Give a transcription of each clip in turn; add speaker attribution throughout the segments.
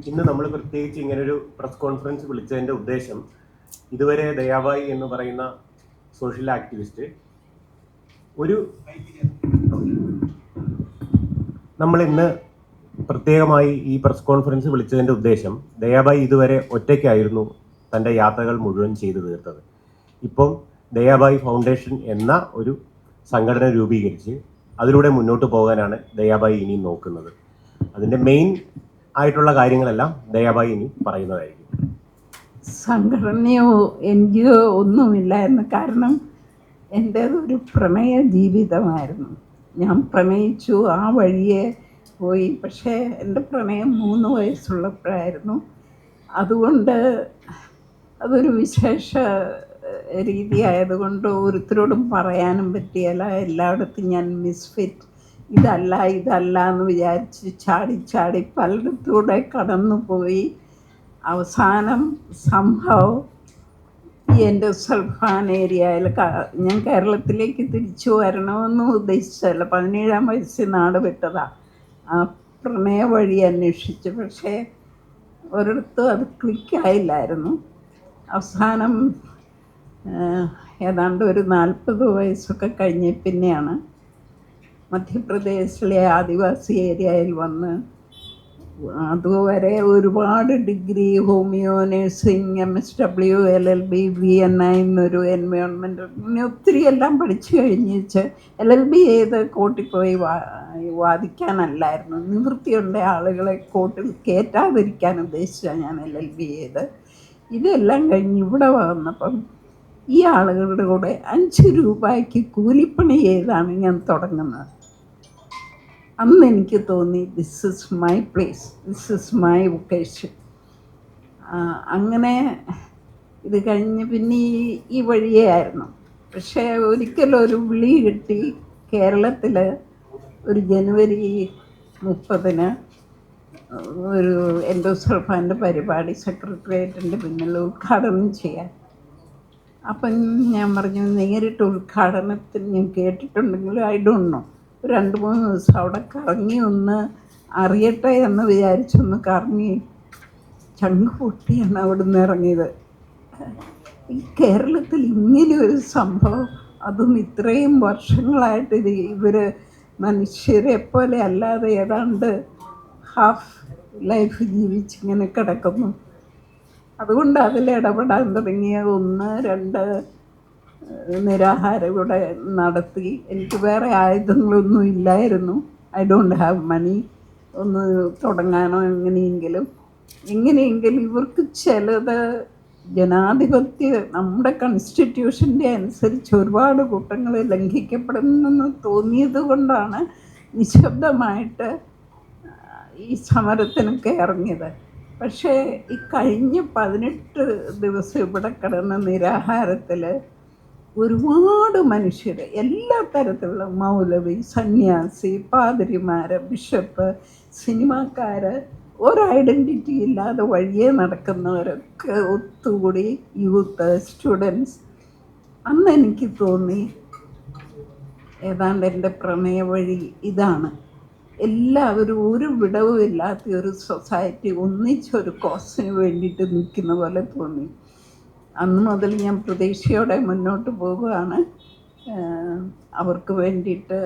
Speaker 1: ഇന്ന് നമ്മൾ പ്രത്യേകിച്ച് ഇങ്ങനൊരു പ്രസ് കോൺഫറൻസ് വിളിച്ചതിൻ്റെ ഉദ്ദേശം, ഇതുവരെ ദയാബായി എന്ന് പറയുന്ന സോഷ്യൽ ആക്ടിവിസ്റ്റ് നമ്മൾ ഇന്ന് പ്രത്യേകമായി ഈ പ്രസ് കോൺഫറൻസ് വിളിച്ചതിൻ്റെ ഉദ്ദേശം, ദയാബായി ഇതുവരെ ഒറ്റയ്ക്കായിരുന്നു തൻ്റെ യാത്രകൾ മുഴുവൻ ചെയ്തു തീർത്തത്. ഇപ്പം ദയാബായി ഫൗണ്ടേഷൻ എന്ന ഒരു സംഘടന രൂപീകരിച്ച് അതിലൂടെ മുന്നോട്ട് പോകാനാണ് ദയാബായി ഇനി നോക്കുന്നത്. അതിൻ്റെ മെയിൻ ആയിട്ടുള്ള കാര്യങ്ങളെല്ലാം ദയാബായി ഇനി പറയുന്നതായിരിക്കും.
Speaker 2: സംഘടനയോ എൻജിഒ ഒന്നുമില്ലായിരുന്നു. കാരണം എൻ്റേതൊരു പ്രണയ ജീവിതമായിരുന്നു. ഞാൻ പ്രണയിച്ചു, ആ വഴിയെ പോയി. പക്ഷേ എൻ്റെ പ്രണയം 3 വയസ്സുള്ളപ്പോഴായിരുന്നു. അതുകൊണ്ട് അതൊരു വിശേഷ രീതി ആയതുകൊണ്ട് ഒരുത്തരോടും പറയാനും പറ്റിയല്ല. എല്ലായിടത്തും ഞാൻ മിസ്ഫിറ്റ്, ഇതല്ല എന്ന് വിചാരിച്ച് ചാടി പലയിടത്തൂടെ കടന്നുപോയി. അവസാനം സംഭവം ഈ എൻ്റെ സൽഫാൻ ഏരിയയിൽ ഞാൻ കേരളത്തിലേക്ക് തിരിച്ചു വരണമെന്ന് ഉദ്ദേശിച്ചതല്ല. 17-ാം വയസ്സിൽ നാട് വിട്ടതാണ്. ആ പ്രണയ വഴി അന്വേഷിച്ച്. പക്ഷേ ഒരിടത്തും അത് ക്ലിക്കായില്ലായിരുന്നു. അവസാനം ഏതാണ്ട് ഒരു 40 വയസ്സൊക്കെ കഴിഞ്ഞ് പിന്നെയാണ് മധ്യപ്രദേശിലെ ആദിവാസി ഏരിയയിൽ വന്ന്, അതുവരെ ഒരുപാട് degree, homeo, nursing, MSW, LLB, VNI എന്നൊരു എൻവയോൺമെൻറ്റ്, ഇങ്ങനെ ഒത്തിരി എല്ലാം പഠിച്ചു കഴിഞ്ഞിച്ച് LLB ചെയ്ത് കോർട്ടിൽ പോയി വാദിക്കാനല്ലായിരുന്നു. നിവൃത്തിയുള്ള ആളുകളെ കോർട്ടിൽ കയറ്റാതിരിക്കാൻ ഉദ്ദേശിച്ചാണ് ഞാൻ LLB ചെയ്ത്. ഇതെല്ലാം കഴിഞ്ഞ് ഇവിടെ വന്നപ്പം ഈ ആളുകളുടെ കൂടെ 5 രൂപയ്ക്ക് കൂലിപ്പണി ചെയ്താണ് ഞാൻ തുടങ്ങുന്നത്. അന്ന് എനിക്ക് തോന്നി, this is my place, this is my vocation. അങ്ങനെ ഇത് കഴിഞ്ഞ് പിന്നെ ഈ വഴിയേ ആയിരുന്നു. പക്ഷേ ഒരിക്കലൊരു വിളി കിട്ടി. കേരളത്തിൽ ഒരു ജനുവരി 30-ന് ഒരു എൻഡോസൾഫാൻ്റെ പരിപാടി സെക്രട്ടേറിയറ്റിൻ്റെ പിന്നിൽ ഉദ്ഘാടനം ചെയ്യാൻ. അപ്പം ഞാൻ പറഞ്ഞു, നേരിട്ട് ഉദ്ഘാടനത്തിന് ഞാൻ കേട്ടിട്ടുണ്ടെങ്കിലും ഐ ഡോണ്ട് നോ, 2-3 ദിവസം അവിടെ കറങ്ങി ഒന്ന് അറിയട്ടെ എന്ന് വിചാരിച്ചൊന്ന് കറങ്ങി ചങ്ക് പൊട്ടിയാണ് അവിടെ നിന്ന് ഇറങ്ങിയത്. ഈ കേരളത്തിൽ ഇങ്ങനെ ഒരു സംഭവം, അതും ഇത്രയും വർഷങ്ങളായിട്ട് ഇവർ മനുഷ്യരെ പോലെ അല്ലാതെ ഏതാണ്ട് ഹാഫ് ലൈഫ് ജീവിച്ചിങ്ങനെ കിടക്കുന്നു. അതുകൊണ്ട് അതിലിടപെടാൻ തുടങ്ങിയ 1-2 നിരാഹാരം ഇവിടെ നടത്തി. എനിക്ക് വേറെ ആയുധങ്ങളൊന്നും ഇല്ലായിരുന്നു. ഐ ഡോണ്ട് ഹാവ് മണി ഒന്ന് തുടങ്ങാനോ. എങ്ങനെയെങ്കിലും ഇവർക്ക് ചിലത് ജനാധിപത്യ, നമ്മുടെ കോൺസ്റ്റിറ്റ്യൂഷൻ്റെ അനുസരിച്ച് ഒരുപാട് കുറ്റങ്ങൾ ലംഘിക്കപ്പെടുന്നെന്ന് തോന്നിയത് കൊണ്ടാണ് നിശബ്ദമായിട്ട് ഈ സമരത്തിനൊക്കെ ഇറങ്ങിയത്. പക്ഷേ ഈ കഴിഞ്ഞ 18 ദിവസം ഇവിടെ കിടന്ന നിരാഹാരത്തിൽ ഒരുപാട് മനുഷ്യർ, എല്ലാ തരത്തിലുള്ള മൗലവി, സന്യാസി, പാതിരിമാർ, ബിഷപ്പ്, സിനിമാക്കാർ, ഒരു ഐഡൻറ്റിറ്റി ഇല്ലാതെ വഴിയെ നടക്കുന്നവരൊക്കെ ഒത്തുകൂടി, യൂത്ത്, സ്റ്റുഡൻസ്. അന്ന് എനിക്ക് തോന്നി, ഏതാണ്ട് എൻ്റെ പ്രണയ വഴി ഇതാണ്. എല്ലാവരും ഒരു വിടവും ഇല്ലാത്ത ഒരു സൊസൈറ്റി ഒന്നിച്ചൊരു കോസിന് വേണ്ടിയിട്ട് നിൽക്കുന്ന പോലെ തോന്നി. അന്ന് മുതൽ ഞാൻ പ്രതീക്ഷയോടെ മുന്നോട്ട് പോവുകയാണ് അവർക്ക് വേണ്ടിയിട്ട്.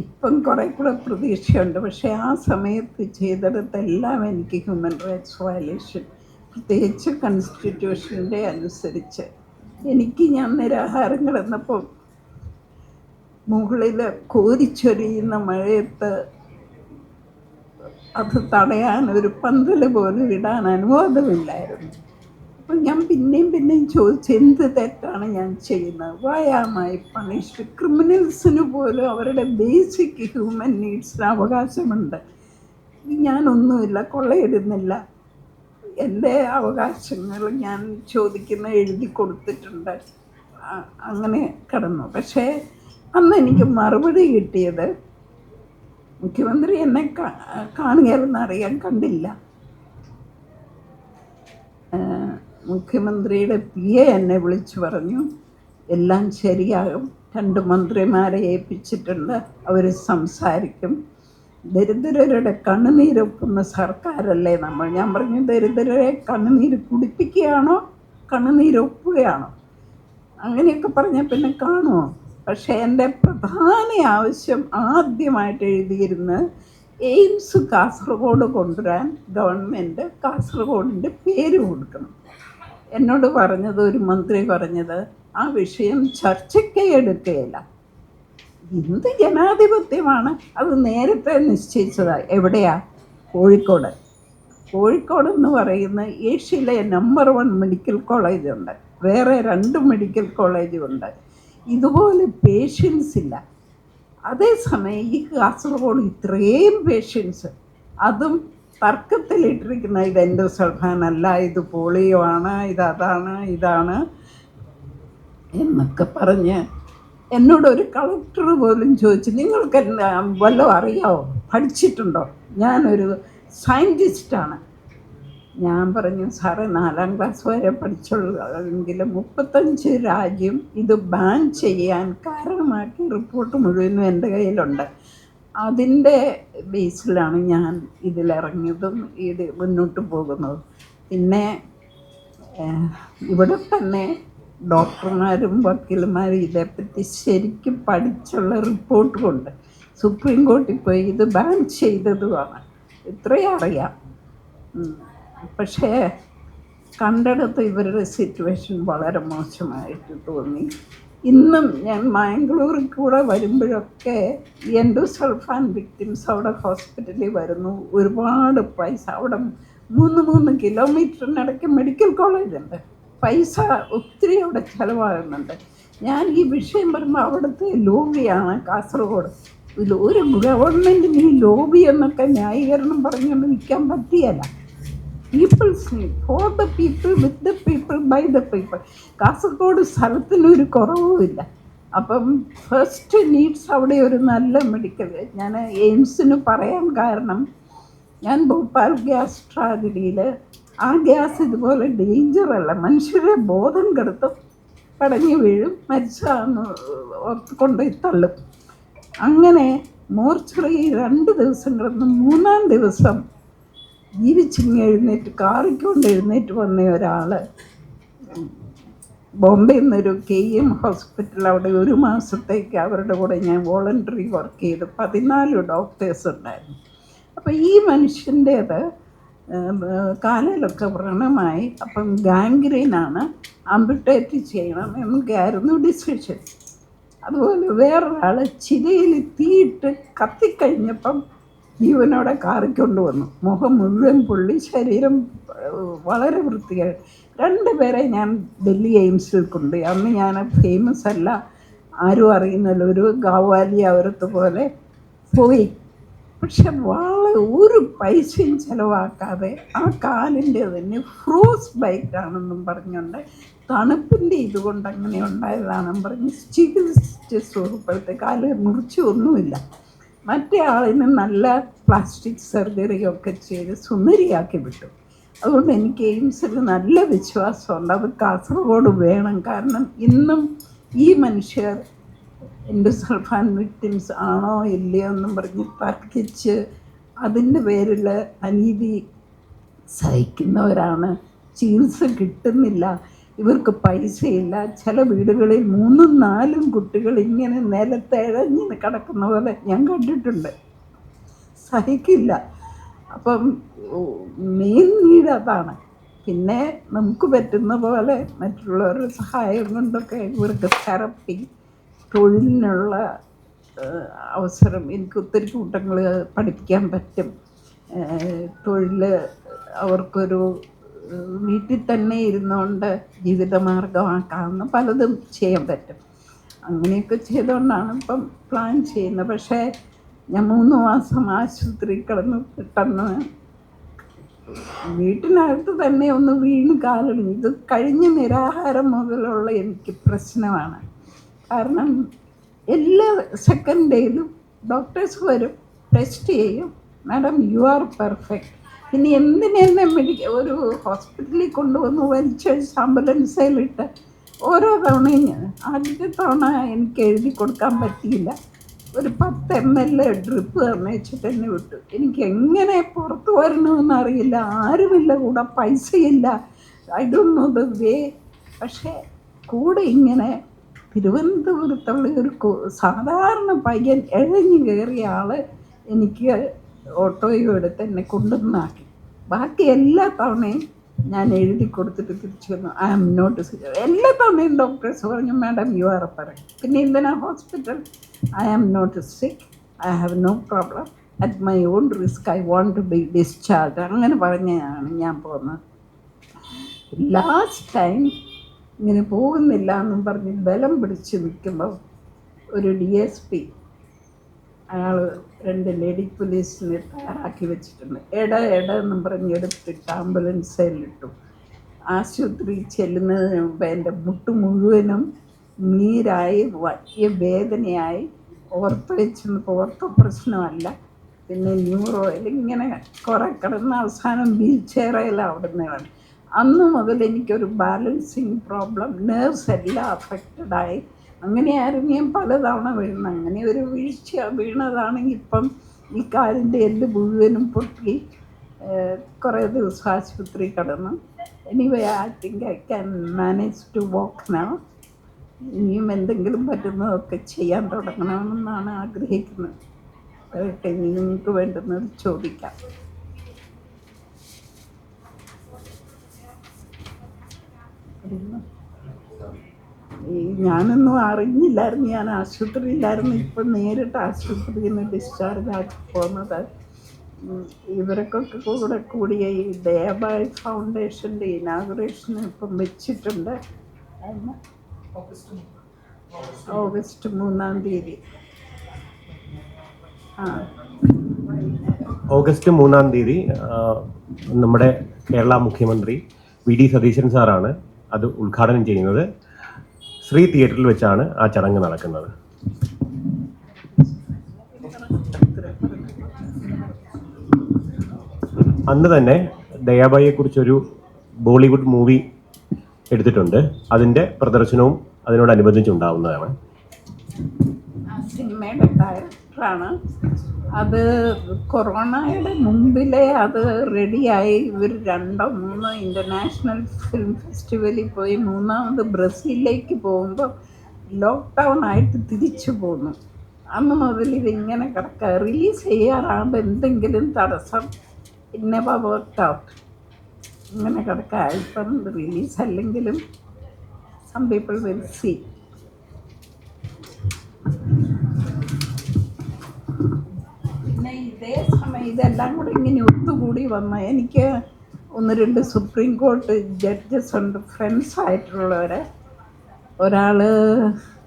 Speaker 2: ഇപ്പം കുറേ കൂടെ പ്രതീക്ഷയുണ്ട്. പക്ഷേ ആ സമയത്ത് ചെയ്തിടത്തെല്ലാം എനിക്ക് ഹ്യൂമൻ റൈറ്റ്സ് വയലേഷൻ, പ്രത്യേകിച്ച് കോൺസ്റ്റിറ്റ്യൂഷൻ്റെ അനുസരിച്ച്. ഞാൻ നിരാഹാരം കിടന്നപ്പോൾ മുകളിൽ കോരിച്ചൊരിയുന്ന മഴയത്ത് അത് തടയാൻ ഒരു പന്തൽ പോലും ഇടാൻ അനുവാദമില്ലായിരുന്നു. അപ്പം ഞാൻ പിന്നെയും ചോദിച്ചു, എന്ത് തെറ്റാണ് ഞാൻ ചെയ്യുന്നത്? Why am I punished? ക്രിമിനൽസിന് പോലും അവരുടെ ബേസിക് ഹ്യൂമൻ നീഡ്സിന് അവകാശമുണ്ട്. ഞാനൊന്നുമില്ല, കൊള്ളയിടുന്നില്ല, എൻ്റെ അവകാശങ്ങൾ ഞാൻ എഴുതി കൊടുത്തിട്ടുണ്ട്. അങ്ങനെ കിടന്നു. പക്ഷേ അന്ന് എനിക്ക് മറുപടി കിട്ടിയത്, മുഖ്യമന്ത്രി എന്നെ കാണുകയെന്നറിയാൻ കണ്ടില്ല. മുഖ്യമന്ത്രിയുടെ PA എന്നെ വിളിച്ചു പറഞ്ഞു, എല്ലാം ശരിയാകും, 2 മന്ത്രിമാരെ ഏൽപ്പിച്ചിട്ടുണ്ട്, അവർ സംസാരിക്കും, ദരിദ്രരുടെ കണ്ണുനീരൊപ്പുന്ന സർക്കാരല്ലേ നമ്മൾ. ഞാൻ പറഞ്ഞു, ദരിദ്രരെ കണ്ണുനീര് കുടിപ്പിക്കുകയാണോ കണ്ണുനീരൊപ്പുകയാണോ? അങ്ങനെയൊക്കെ പറഞ്ഞാൽ പിന്നെ കാണുമോ? പക്ഷേ എൻ്റെ പ്രധാന ആവശ്യം ആദ്യമായിട്ട് എഴുതിയിരുന്ന എയിംസ് കാസർഗോഡ് കൊണ്ടുവരാൻ ഗവൺമെൻറ് കാസർഗോഡിൻ്റെ പേര് കൊടുക്കണം. എന്നോട് പറഞ്ഞത്, ഒരു മന്ത്രി പറഞ്ഞത്, ആ വിഷയം ചർച്ചയ്ക്കേ എടുക്കുകയില്ല. എന്ത് ജനാധിപത്യമാണ്! അത് നേരത്തെ നിശ്ചയിച്ചതാണ്. എവിടെയാ? കോഴിക്കോട്. കോഴിക്കോട് എന്ന് പറയുന്ന ഏഷ്യയിലെ നമ്പർ 1 മെഡിക്കൽ കോളേജുണ്ട്, വേറെ 2 മെഡിക്കൽ കോളേജുണ്ട്. ഇതുപോലെ പേഷ്യൻസ് ഇല്ല. അതേസമയം ഈ കാസർഗോഡ് ഇത്രയും പേഷ്യൻസ്, അതും തർക്കത്തിലിട്ടിരിക്കുന്ന, ഇത് എൻഡോസൾഫാനല്ല, ഇത് പോളിയോ ആണ്, ഇതാണ് ഇതാണ് എന്നൊക്കെ പറഞ്ഞ് എന്നോടൊരു കളക്ടർ പോലും ചോദിച്ചു, നിങ്ങൾക്ക് വല്ലതും അറിയാമോ, പഠിച്ചിട്ടുണ്ടോ? ഞാനൊരു സയൻറ്റിസ്റ്റാണ്. ഞാൻ പറഞ്ഞു, സാറേ 4ാം ക്ലാസ് വരെ പഠിച്ചുള്ളെങ്കിലും 35 രാജ്യം ഇത് ബാൻ ചെയ്യാൻ കാരണമാക്കി റിപ്പോർട്ട് മുഴുവനും എൻ്റെ കയ്യിലുണ്ട്. അതിൻ്റെ ബേസിലാണ് ഞാൻ ഇതിലിറങ്ങിയതും ഇത് മുന്നോട്ട് പോകുന്നതും. പിന്നെ ഇവിടെ തന്നെ ഡോക്ടർമാരും വക്കീലന്മാരും ഇതേപ്പറ്റി ശരിക്കും പഠിച്ചുള്ള റിപ്പോർട്ടുമുണ്ട്. സുപ്രീം കോർട്ടിൽ പോയി ഇത് ബാൻ ചെയ്തതുമാണ്. ഇത്രയും അറിയാം. പക്ഷേ കണ്ടിടത്ത് ഇവരുടെ സിറ്റുവേഷൻ വളരെ മോശമായിട്ട് തോന്നി. ഇന്നും ഞാൻ മാംഗ്ലൂരിൽ കൂടെ വരുമ്പോഴൊക്കെ എൻഡോസൾഫാൻ വിക്ടിംസ് അവിടെ ഹോസ്പിറ്റലിൽ വരുന്നു. ഒരുപാട് പൈസ, അവിടെ 3 കിലോമീറ്ററിനിടയ്ക്ക് മെഡിക്കൽ കോളേജുണ്ട്. പൈസ ഒത്തിരി അവിടെ ചിലവാകുന്നുണ്ട്. ഞാൻ ഈ വിഷയം പറയുമ്പോൾ അവിടുത്തെ ലോബിയാണ് കാസർഗോഡ്. ഒരു ഗവൺമെൻറ്റിന് ഈ ലോബി എന്നൊക്കെ ന്യായീകരണം പറഞ്ഞുകൊണ്ട് നിൽക്കാൻ പറ്റിയല്ല. Peoples need, for the people, with the people, by the people. Kasaragod സ്ഥലത്തിനൊരു കുറവുമില്ല. അപ്പം ഫസ്റ്റ് നീഡ്സ് അവിടെ ഒരു നല്ല മെഡിക്കൽ. ഞാൻ എയിംസിന് പറയാൻ കാരണം, ഞാൻ ഭോപ്പാൽ ഗ്യാസ് ട്രാജഡിയിൽ ആ ഗ്യാസ് ഇതുപോലെ ഡേഞ്ചറല്ല, മനുഷ്യരെ ബോധം കെടുത്തും, പടഞ്ഞു വീഴും, മരിച്ചാന്ന് ഓർത്ത് കൊണ്ടുപോയി തള്ളും. അങ്ങനെ മോർച്ചറി 2 ദിവസം കിടന്ന് 3-ാം ദിവസം ജീവിച്ചിങ്ങി എഴുന്നേറ്റ് കാറിക്കൊണ്ട് എഴുന്നേറ്റ് വന്ന ഒരാൾ ബോംബെയിൽ നിന്നൊരു KM ഹോസ്പിറ്റൽ, അവിടെ 1 മാസത്തേക്ക് അവരുടെ കൂടെ ഞാൻ വോളണ്ടറി വർക്ക് ചെയ്ത് 14 ഡോക്ടേഴ്സ് ഉണ്ടായിരുന്നു. അപ്പോൾ ഈ മനുഷ്യൻ്റേത് കാലിലൊക്കെ വ്രണമായി, അപ്പം ഗാംഗ്രീനാണ്, ആംപുട്ടേറ്റ് ചെയ്യണം എന്നൊക്കെയായിരുന്നു ഡിസിഷൻ. അതുപോലെ വേറൊരാൾ ചിതയിൽ തീയിട്ട് കത്തിക്കഴിഞ്ഞപ്പം ജീവനോടെ കാറിക്കൊണ്ട് വന്നു. മുഖം മുഴുവൻ പൊള്ളി, ശരീരം വളരെ വൃത്തികേട്. 2 പേരെ ഞാൻ ഡൽഹി എയിംസിൽ കൊണ്ടുപോയി. അന്ന് ഞാൻ ഫേമസ് അല്ല, ആരും അറിയുന്നില്ല, ഒരു ഗാവാലി അവരത്ത് പോലെ പോയി. പക്ഷെ ഒരു പൈസയും ചിലവാക്കാതെ ആ കാലിൻ്റെ തന്നെ ഫ്രോസ് ബൈക്കാണെന്നും പറഞ്ഞുകൊണ്ട്, തണുപ്പിൻ്റെ ഇതുകൊണ്ട് അങ്ങനെ ഉണ്ടായതാണെന്നും പറഞ്ഞ് ചികിത്സിച്ച് സുഖപ്പെടുത്തി കാല് മുറിച്ചൊന്നുമില്ല. മറ്റേ ആളിന് നല്ല പ്ലാസ്റ്റിക് സർജറിയൊക്കെ ചെയ്ത് സുന്ദരിയാക്കി വിട്ടു. അതുകൊണ്ട് എനിക്ക് എയിംസിൽ നല്ല വിശ്വാസമുണ്ട്. അത് കാസർഗോഡ് വേണം. കാരണം ഇന്നും ഈ മനുഷ്യർ എൻഡോസൾഫാൻ വിക്ടിംസ് ആണോ ഇല്ലയോ എന്നും പറഞ്ഞ് തർക്കിച്ച് അതിൻ്റെ പേരിൽ അനീതി സഹിക്കുന്നവരാണ്. ചികിത്സ കിട്ടുന്നില്ല, ഇവർക്ക് പൈസയില്ല. ചില വീടുകളിൽ 3-4 കുട്ടികൾ ഇങ്ങനെ നിലത്തെഴഞ്ഞ് കിടക്കുന്ന പോലെ ഞാൻ കണ്ടിട്ടുണ്ട്. സഹിക്കില്ല. അപ്പം മെയിൻ നീഡ് അതാണ്. പിന്നെ നമുക്ക് പറ്റുന്ന പോലെ മറ്റുള്ളവരുടെ സഹായം കൊണ്ടൊക്കെ ഇവർക്ക് തെറപ്പി, തൊഴിലിനുള്ള അവസരം, എനിക്ക് ഒത്തിരി കൂട്ടങ്ങൾ പഠിപ്പിക്കാൻ പറ്റും. തൊഴിൽ അവർക്കൊരു വീട്ടിൽ തന്നെ ഇരുന്നുകൊണ്ട് ജീവിതമാർഗമാക്കാവുന്ന പലതും ചെയ്യാൻ പറ്റും. അങ്ങനെയൊക്കെ ചെയ്തുകൊണ്ടാണ് ഇപ്പം പ്ലാൻ ചെയ്യുന്നത്. പക്ഷേ ഞാൻ 3 മാസം ആശുപത്രി കിടന്ന് പെട്ടെന്ന് വീട്ടിനകത്ത് തന്നെ ഒന്ന് വീണ് കാലൊടിഞ്ഞു. ഇത് കഴിഞ്ഞ നിരാഹാരം മുതലുള്ള എനിക്ക് പ്രശ്നമാണ്. കാരണം എല്ലാ സെക്കൻഡ് ഡേയിലും ഡോക്ടേഴ്സ് വരും, ടെസ്റ്റ് ചെയ്യും, മാഡം യു ആർ പെർഫെക്റ്റ്. ഇനി എന്തിനെന്നെ ഒരു ഹോസ്പിറ്റലിൽ കൊണ്ടുവന്ന് വലിച്ചഴിച്ച് ആംബുലൻസിലിട്ട് ഓരോ തവണയും ആദ്യത്തെ തവണ എനിക്ക് എഴുതി കൊടുക്കാൻ പറ്റിയില്ല. ഒരു 10 ml ഡ്രിപ്പ് തന്നേച്ചിട്ട് എന്നെ വിട്ടു. എനിക്ക് എങ്ങനെ പുറത്ത് വരണമെന്ന് അറിയില്ല, ആരുമില്ല കൂടെ, പൈസയില്ല, I don't know the way. പക്ഷേ കൂടെ ഇങ്ങനെ തിരുവനന്തപുരത്തുള്ള ഒരു സാധാരണ പയ്യൻ എഴഞ്ഞു കയറിയ ആൾ എനിക്ക് ഓട്ടോയും എടുത്ത് എന്നെ കൊണ്ടുവന്നാക്കി. ബാക്കി എല്ലാ തവണയും ഞാൻ എഴുതി കൊടുത്തിട്ട് തിരിച്ചു വന്നു, ഐ ആം നോട്ട് സിക്ക്. എല്ലാ തവണയും ഡോക്ടേഴ്സ് പറഞ്ഞു, മാഡം യു ആർ പറയും. പിന്നെ എന്തിനാ hospital? I am not sick, I have no problem, at my own risk I want to be discharge. അങ്ങനെ പറഞ്ഞാണ് ഞാൻ പോകുന്നത്. ലാസ്റ്റ് ടൈം ഇങ്ങനെ പോകുന്നില്ല എന്നും പറഞ്ഞ് ബലം പിടിച്ച് നിൽക്കുമ്പോൾ ഒരു DSP അയാൾ 2 ലേഡി പോലീസിനെ തയ്യാറാക്കി വെച്ചിട്ടുണ്ട്. എന്നും പറഞ്ഞ് എടുത്തിട്ട് ആംബുലൻസിലിട്ടു. ആശുപത്രി ചെല്ലുന്നതിന് മുമ്പ് എൻ്റെ മുട്ട് മുഴുവനും നീരായി, വലിയ വേദനയായി. ഓർത്തോ വെച്ചപ്പോൾ ഓർത്തോ പ്രശ്നമല്ല, പിന്നെ ന്യൂറോയിൽ ഇങ്ങനെ കുറേ കിടന്ന് അവസാനം വീൽ ചെയറിൽ അവിടെ നിന്നാണ്. അന്ന് മുതൽ എനിക്കൊരു ബാലൻസിങ് പ്രോബ്ലം, നേർവ്സ് എല്ലാം അഫക്റ്റഡായി. അങ്ങനെയായിരുന്നു ഞാൻ പലതവണ വീഴുന്നത്. അങ്ങനെ ഒരു വീഴ്ച വീണതാണെങ്കിൽ ഇപ്പം ഈ കാലിൻ്റെ എല്ല് മുഴുവനും പൊട്ടി കുറേ ദിവസം ആശുപത്രി കിടന്നു. Anyway I think I can manage to walk now. ഇനിയും എന്തെങ്കിലും പറ്റുന്നതൊക്കെ ചെയ്യാൻ തുടങ്ങണമെന്നാണ് ആഗ്രഹിക്കുന്നത്. ഇനി നിങ്ങൾക്ക് വേണ്ടുന്നത് ചോദിക്കാം. ഞാനൊന്നും അറിഞ്ഞില്ലായിരുന്നു, ഞാൻ ആശുപത്രിയിലായിരുന്നു. ഇപ്പം നേരിട്ട് ആശുപത്രിയിൽ നിന്ന് ഡിസ്ചാർജ് ആക്കി പോകുന്നത്. ഇവരൊക്കെ കൂടെ കൂടിയ ഈ ദയാബായ് ഫൗണ്ടേഷൻ്റെ ഇനാഗുറേഷൻ ഇപ്പം വെച്ചിട്ടുണ്ട്. ഓഗസ്റ്റ് 3-ാം തീയതി.
Speaker 1: ഓഗസ്റ്റ് 3-ാം തീയതി നമ്മുടെ കേരള മുഖ്യമന്ത്രി VD സതീശൻ സാറാണ് അത് ഉദ്ഘാടനം ചെയ്യുന്നത്. ശ്രീ തിയേറ്ററിൽ വെച്ചാണ് ആ ചടങ്ങ് നടക്കുന്നത്. അന്ന് തന്നെ ദയാബായിയെക്കുറിച്ചൊരു ബോളിവുഡ് മൂവി എടുത്തിട്ടുണ്ട്. അതിൻ്റെ പ്രദർശനവും അതിനോടനുബന്ധിച്ചുണ്ടാവുന്നതാണ്.
Speaker 2: സിനിമയുടെ ഡയറക്ടറാണ്. അത് കൊറോണയുടെ മുമ്പിലേ അത് റെഡിയായി. ഇവർ 2-3 ഇൻ്റർനാഷണൽ ഫിലിം ഫെസ്റ്റിവലിൽ പോയി. 3-ാമത് ബ്രസീലിലേക്ക് പോകുമ്പോൾ ലോക്ക്ഡൗൺ ആയിട്ട് തിരിച്ചു പോന്നു. അന്ന് മുതൽ ഇതിങ്ങനെ കിടക്കുക. റിലീസ് ചെയ്യാറാകുമ്പോൾ എന്തെങ്കിലും തടസ്സം, ഇറ്റ് നെവർ വർക്ക്ഡ് ഔട്ട്. ഇങ്ങനെ കിടക്കുക. ഇപ്പം റിലീസ് അല്ലെങ്കിലും സം പീപ്പിൾ വിൽ സീ. പിന്നെ ഇതേ സമയം ഇതെല്ലാം കൂടെ ഇങ്ങനെ ഒത്തുകൂടി വന്ന എനിക്ക് 1-2 സുപ്രീം കോടതി ജഡ്ജസ് ഉണ്ട്, ഫ്രണ്ട്സ് ആയിട്ടുള്ളവർ. ഒരാൾ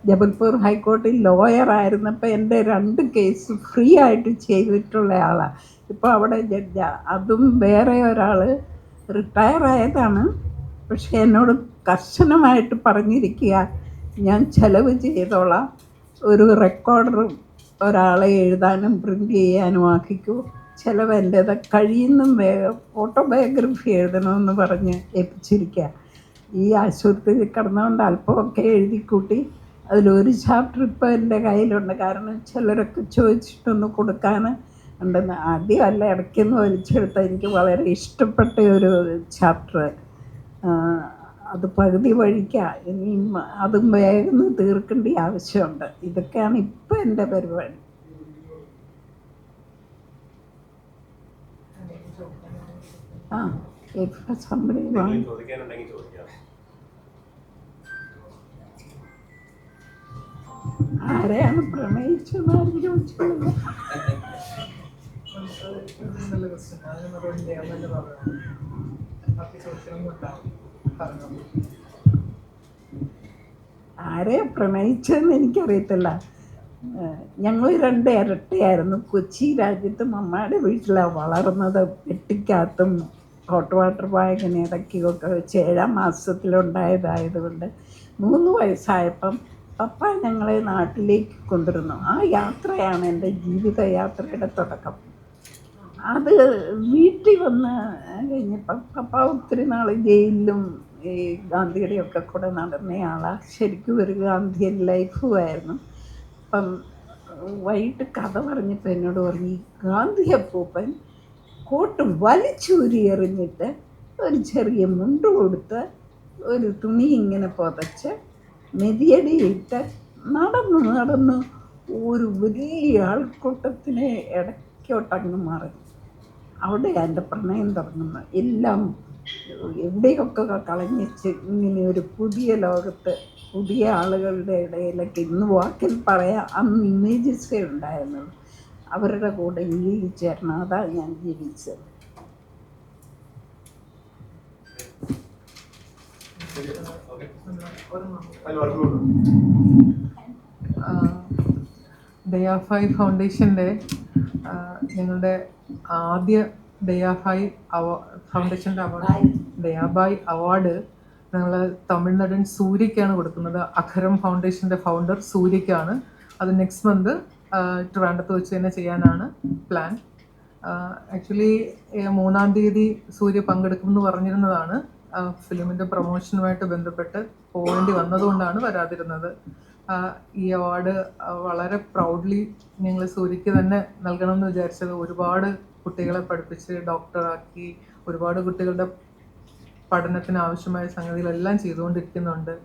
Speaker 2: ജബൽപൂർ ഹൈക്കോടതിയിൽ ലോയറായിരുന്നപ്പോൾ എൻ്റെ 2 കേസ് ഫ്രീ ആയിട്ട് ചെയ്തിട്ടുള്ള ആളാണ്. ഇപ്പോൾ അവിടെ ജഡ്ജാണ്. അതും വേറെ ഒരാൾ റിട്ടയറായതാണ്. പക്ഷേ എന്നോട് കർശനമായിട്ട് പറഞ്ഞിരിക്കുക, ഞാൻ ചെലവ് ചെയ്തോളാം, ഒരു റെക്കോർഡറും ഒരാളെ എഴുതാനും പ്രിൻ്റ് ചെയ്യാനും ആക്കിക്കൂ, ചിലവ് എൻ്റേത്, കഴിയുന്നും വേഗം ഓട്ടോബയോഗ്രഫി എഴുതണമെന്ന് പറഞ്ഞ് ഏൽപ്പിച്ചിരിക്കുക. ഈ ആശുപത്രിയിൽ കിടന്നുകൊണ്ട് അല്പമൊക്കെ എഴുതിക്കൂട്ടി. അതിലൊരു ചാപ്റ്റർ ഇപ്പോൾ എൻ്റെ കയ്യിലുണ്ട്. കാരണം ചിലരൊക്കെ ചോദിച്ചിട്ടൊന്ന് കൊടുക്കാൻ ഉണ്ടെന്ന്. ആദ്യമല്ല, ഇടയ്ക്കൊന്ന് വലിച്ചെടുത്ത എനിക്ക് വളരെ ഇഷ്ടപ്പെട്ട ഒരു ചാപ്റ്റർ. അത് പകുതി വഴിക്കാണ്. ഇനിയും അതും വേഗം തീർക്കേണ്ട ആവശ്യമുണ്ട്. ഇതൊക്കെയാണ് ഇപ്പം എൻ്റെ പരിപാടി. ആരെയാണ് പ്രണയിച്ചെന്നാരും ചോദിച്ചില്ല. ആരെ പ്രണയിച്ചതെന്ന് എനിക്കറിയത്തില്ല. ഞങ്ങൾ 2 ഇരട്ടയായിരുന്നു. കൊച്ചി രാജ്യത്ത് മമ്മയുടെ വീട്ടിലാണ് വളർന്നത്. പെട്ടിക്കകത്തും ഹോട്ട് വാട്ടർ ബാഗിന് ഇടയ്ക്കൊക്കെ വെച്ച് 7-ാം മാസത്തിലുണ്ടായതായതുകൊണ്ട് 3 വയസ്സായപ്പം പപ്പ ഞങ്ങളെ നാട്ടിലേക്ക് കൊണ്ടുവരുന്നു. ആ യാത്രയാണ് എൻ്റെ ജീവിതയാത്രയുടെ തുടക്കം. അത് വീട്ടിൽ വന്ന് കഴിഞ്ഞപ്പം പപ്പ ഒത്തിരി നാൾ ജയിലിലും ഈ ഗാന്ധിയുടെയൊക്കെ കൂടെ നടന്നയാളാണ്. ശരിക്കും ഒരു ഗാന്ധിയൻ ലൈഫുമായിരുന്നു. അപ്പം വൈകിട്ട് കഥ പറഞ്ഞപ്പോൾ എന്നോട് പറഞ്ഞു, ഈ ഗാന്ധി അപ്പൂപ്പൻ കോട്ട് വലിച്ചൂരി എറിഞ്ഞിട്ട് ഒരു ചെറിയ മുണ്ട് കൊടുത്ത് ഒരു തുണി ഇങ്ങനെ പുതച്ച് മെതിയടിയിട്ട് നടന്ന് ഒരു വലിയ ആൾക്കൂട്ടത്തിനെ ഇടയ്ക്കോട്ടങ്ങ് മാറി. അവിടെ എൻ്റെ പ്രണയം തുടങ്ങുന്നത്. എല്ലാം എവിടെയൊക്കെ കളഞ്ഞിച്ച് ഇങ്ങനെ ഒരു പുതിയ ലോകത്ത് പുതിയ ആളുകളുടെ ഇടയിലൊക്കെ ഇന്ന് വാക്കിൽ പറയാം, അന്ന് ഇമേജസേ ഉണ്ടായിരുന്നുള്ളൂ. അവരുടെ കൂടെ ചേരണം. അതാണ് ഞാൻ ജീവിച്ചത്.
Speaker 3: ദയാഫൈ ഫൗണ്ടേഷൻ്റെ ഞങ്ങളുടെ ആദ്യ ദയാഫൈ ഫൗണ്ടേഷൻ്റെ അവാർഡ്, ദയാബായ് അവാർഡ് ഞങ്ങൾ തമിഴ്നാടൻ സൂര്യക്കാണ് കൊടുക്കുന്നത്. അഖരം ഫൗണ്ടേഷൻ്റെ ഫൗണ്ടർ സൂര്യക്കാണ്. അത് നെക്സ്റ്റ് മന്ത് ട്രിവാൻഡ്രത്ത് വെച്ച് തന്നെ ചെയ്യാനാണ് പ്ലാൻ. ആക്ച്വലി 3-ാം തീയതി സൂര്യ പങ്കെടുക്കുമെന്ന് പറഞ്ഞിരുന്നതാണ്. ഫിലിമിൻ്റെ പ്രൊമോഷനുമായിട്ട് ബന്ധപ്പെട്ട് പോകേണ്ടി വന്നതുകൊണ്ടാണ് വരാതിരുന്നത്. ഈ അവാർഡ് വളരെ പ്രൗഡ്ലി ഞങ്ങൾ സൂര്യക്ക് തന്നെ നൽകണമെന്ന് വിചാരിച്ചത്. ഒരുപാട് കുട്ടികളെ പഠിപ്പിച്ച് ഡോക്ടറാക്കി, ഒരുപാട് കുട്ടികളുടെ പഠനത്തിന് ആവശ്യമായ സംഗതികളെല്ലാം ചെയ്തുകൊണ്ടിരിക്കുന്നുണ്ട്.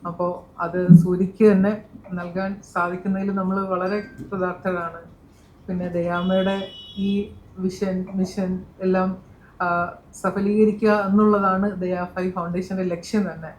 Speaker 3: അപ്പോൾ അത് സൂര്യക്ക് തന്നെ നൽകാൻ സാധിക്കുന്നതിൽ നമ്മൾ വളരെ കൃതാർത്ഥരാണ്. പിന്നെ ദയാമ്മയുടെ ഈ മിഷൻ എല്ലാം സഫലീകരിക്കുക എന്നുള്ളതാണ് ദയാഫൈ ഫൗണ്ടേഷൻ്റെ ലക്ഷ്യം തന്നെ.